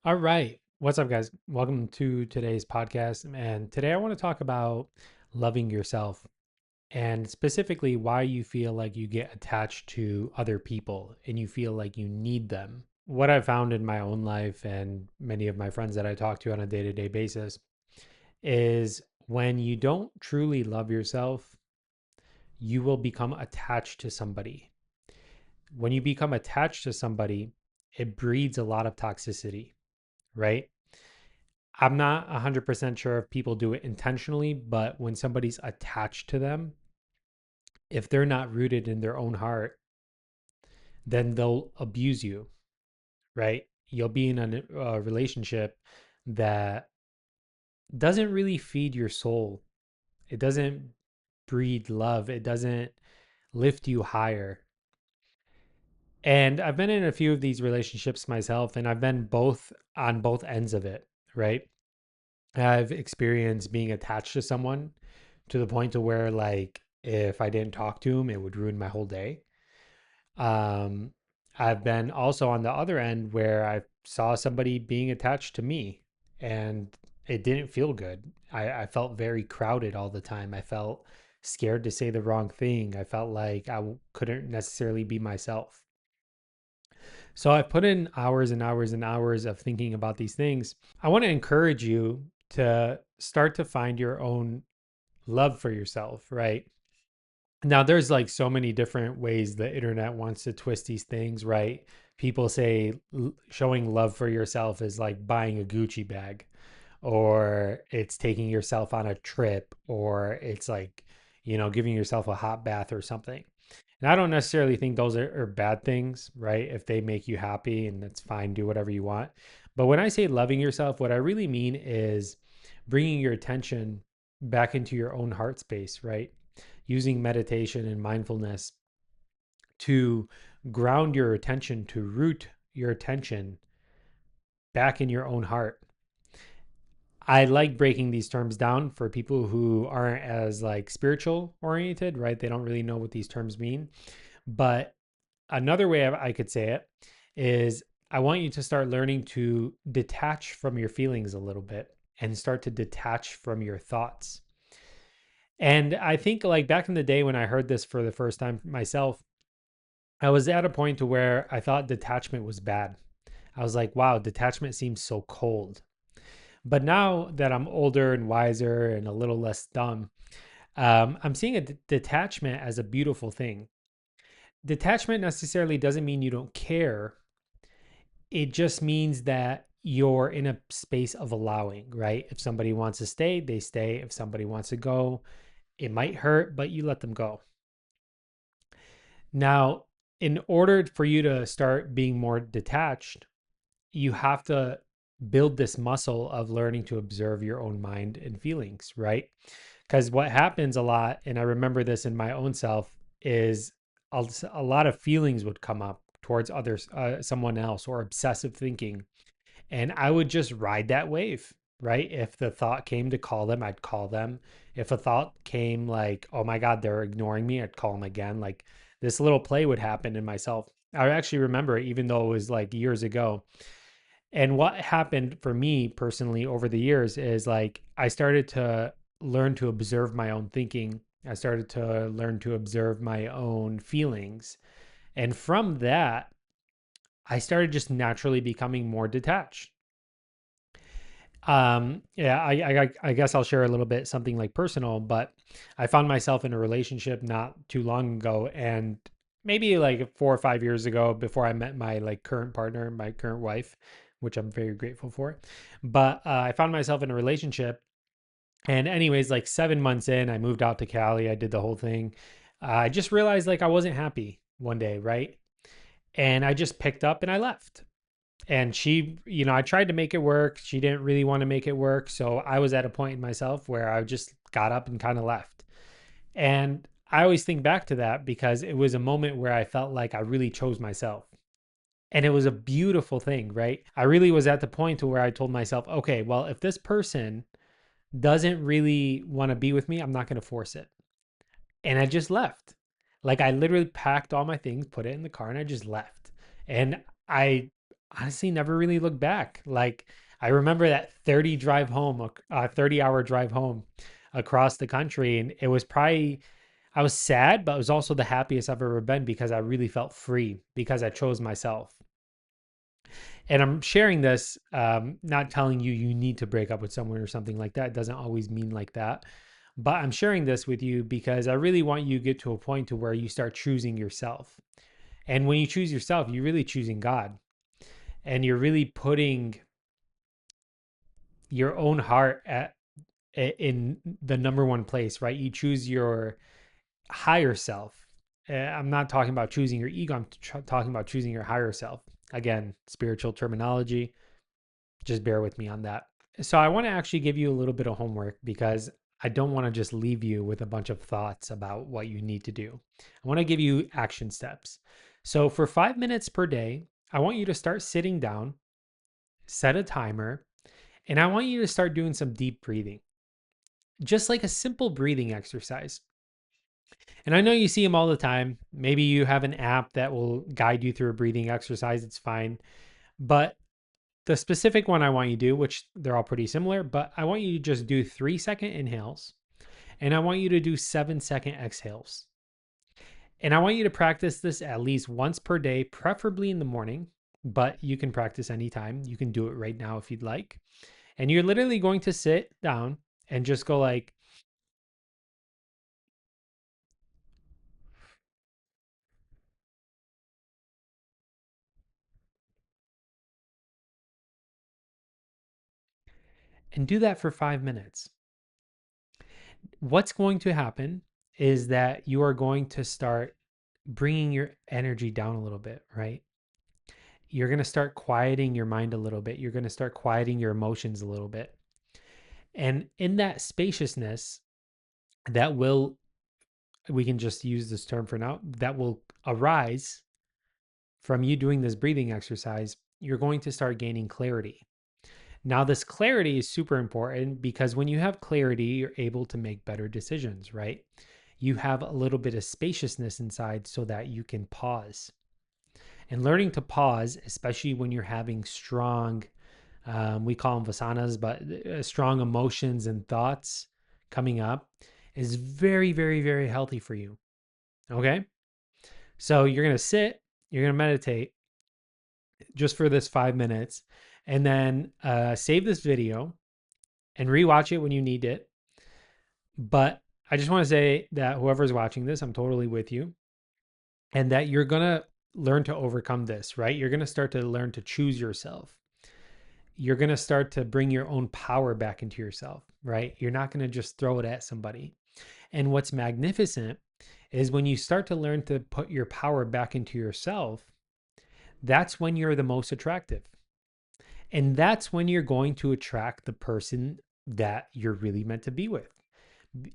All right. What's up, guys? Welcome to today's podcast. And today I want to talk about loving yourself and specifically why you feel like you get attached to other people and you feel like you need them. What I've found in my own life and many of my friends that I talk to on a day to day basis is when you don't truly love yourself, you will become attached to somebody. When you become attached to somebody, it breeds a lot of toxicity, right? I'm not 100% sure if people do it intentionally, but when somebody's attached to them, if they're not rooted in their own heart, then they'll abuse you, right? You'll be in a relationship that doesn't really feed your soul. It doesn't breed love. It doesn't lift you higher. And I've been in a few of these relationships myself, and I've been both on both ends of it, right? I've experienced being attached to someone to the point to where like if I didn't talk to him, it would ruin my whole day. Um, I've been also on the other end where I saw somebody being attached to me and it didn't feel good. I felt very crowded all the time. I felt scared to say the wrong thing. I felt like couldn't necessarily be myself. So I've put in hours and hours and hours of thinking about these things. I want to encourage you to start to find your own love for yourself, right? Now, there's like so many different ways the internet wants to twist these things, right? People say showing love for yourself is like buying a Gucci bag, or it's taking yourself on a trip, or it's like, giving yourself a hot bath or something. And I don't necessarily think those are bad things, right? If they make you happy and that's fine, do whatever you want. But when I say loving yourself, what I really mean is bringing your attention back into your own heart space, right? Using meditation and mindfulness to ground your attention, to root your attention back in your own heart. I like breaking these terms down for people who aren't as like spiritual oriented, right? They don't really know what these terms mean. But another way I could say it is I want you to start learning to detach from your feelings a little bit and start to detach from your thoughts. And I think like back in the day when I heard this for the first time myself, I was at a point to where I thought detachment was bad. I was like, wow, detachment seems so cold. But now that I'm older and wiser and a little less dumb, I'm seeing a detachment as a beautiful thing. Detachment necessarily doesn't mean you don't care. It just means that you're in a space of allowing, right? If somebody wants to stay, they stay. If somebody wants to go, it might hurt, but you let them go. Now, in order for you to start being more detached, you have to build this muscle of learning to observe your own mind and feelings, right? Because what happens a lot, and I remember this in my own self, is a lot of feelings would come up towards others, someone else, or obsessive thinking. And I would just ride that wave, right? If the thought came to call them, I'd call them. If a thought came like, oh my God, they're ignoring me, I'd call them again. Like this little play would happen in myself. I actually remember it, even though it was like years ago. And what happened for me personally over the years is like I started to learn to observe my own thinking. I started to learn to observe my own feelings. And from that, I started just naturally becoming more detached. Yeah, I guess I'll share a little bit something like personal, but I found myself in a relationship not too long ago, and maybe like 4 or 5 years ago, before I met my like current partner, my current wife, which I'm very grateful for. But I found myself in a relationship, and anyways, like 7 months in, I moved out to Cali. I did the whole thing. I just realized like I wasn't happy one day, right? And I just picked up and I left. And she, I tried to make it work. She didn't really want to make it work. So I was at a point in myself where I just got up and kind of left. And I always think back to that because it was a moment where I felt like I really chose myself. And it was a beautiful thing, right? I really was at the point to where I told myself, okay, well, if this person doesn't really want to be with me, I'm not going to force it. And I just left. Like I literally packed all my things, put it in the car, and I just left. And I honestly never really looked back. Like I remember that 30-hour drive home across the country. And it was probably, I was sad, but it was also the happiest I've ever been because I really felt free because I chose myself. And I'm sharing this, not telling you you need to break up with someone or something like that. It doesn't always mean like that. But I'm sharing this with you because I really want you to get to a point to where you start choosing yourself. And when you choose yourself, you're really choosing God, and you're really putting your own heart in the number one place, right? You choose your higher self. I'm not talking about choosing your ego. I'm talking about choosing your higher self. Again, spiritual terminology. Just bear with me on that. So I want to actually give you a little bit of homework because I don't want to just leave you with a bunch of thoughts about what you need to do. I want to give you action steps. So for 5 minutes per day, I want you to start sitting down, set a timer, and I want you to start doing some deep breathing, just like a simple breathing exercise. And I know you see them all the time. Maybe you have an app that will guide you through a breathing exercise. It's fine. But the specific one I want you to do, which they're all pretty similar, but I want you to just do 3-second inhales and I want you to do 7-second exhales. And I want you to practice this at least once per day, preferably in the morning, but you can practice anytime. You can do it right now if you'd like. And you're literally going to sit down and just go like, and do that for 5 minutes. What's going to happen is that you are going to start bringing your energy down a little bit, right? You're going to start quieting your mind a little bit. You're going to start quieting your emotions a little bit. And in that spaciousness, that will, we can just use this term for now, that will arise from you doing this breathing exercise. You're going to start gaining clarity. Now, this clarity is super important because when you have clarity, you're able to make better decisions, right? You have a little bit of spaciousness inside so that you can pause. And learning to pause, especially when you're having strong, we call them vasanas, but strong emotions and thoughts coming up, is very, very, very healthy for you. Okay. So you're going to sit, you're going to meditate just for this 5 minutes, and then save this video and rewatch it when you need it. But I just want to say that whoever's watching this, I'm totally with you, and that you're going to learn to overcome this, right? You're going to start to learn to choose yourself. You're going to start to bring your own power back into yourself, right? You're not going to just throw it at somebody. And what's magnificent is when you start to learn to put your power back into yourself, that's when you're the most attractive. And that's when you're going to attract the person that you're really meant to be with.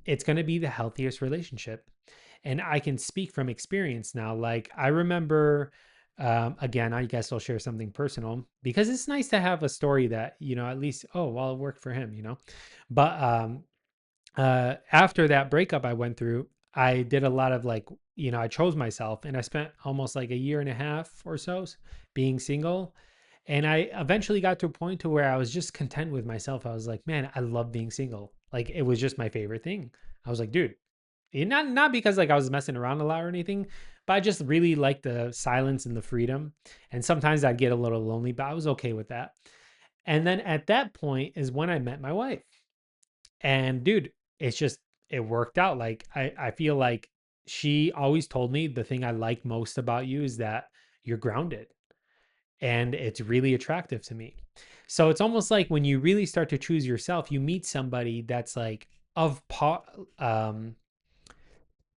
It's going to be the healthiest relationship. And I can speak from experience now. Like I remember, again, I guess I'll share something personal because it's nice to have a story that, at least, oh, well, it worked for him. But after that breakup I went through, I did a lot of like, I chose myself and I spent almost like a year and a half or so being single. And I eventually got to a point to where I was just content with myself. I was like, man, I love being single. Like it was just my favorite thing. I was like, dude, not because like I was messing around a lot or anything, but I just really liked the silence and the freedom. And sometimes I'd get a little lonely, but I was okay with that. And then at that point is when I met my wife. And dude, it's just it worked out. Like I feel like she always told me the thing I like most about you is that you're grounded and it's really attractive to me. So it's almost like when you really start to choose yourself, you meet somebody that's like of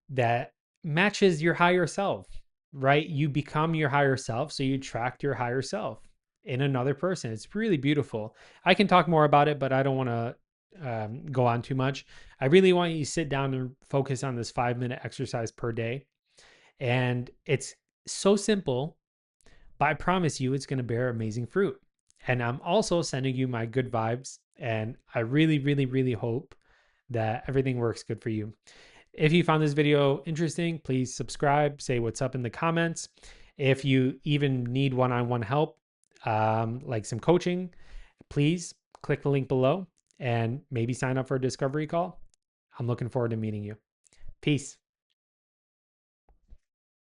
that matches your higher self, right? You become your higher self, so you attract your higher self in another person. It's really beautiful. I can talk more about it, but I don't want to go on too much. I really want you to sit down and focus on this 5-minute exercise per day. And it's so simple, but I promise you it's going to bear amazing fruit. And I'm also sending you my good vibes. And I really, really, really hope that everything works good for you. If you found this video interesting, please subscribe, say what's up in the comments. If you even need one-on-one help, like some coaching, please click the link below and maybe sign up for a discovery call. I'm looking forward to meeting you. Peace.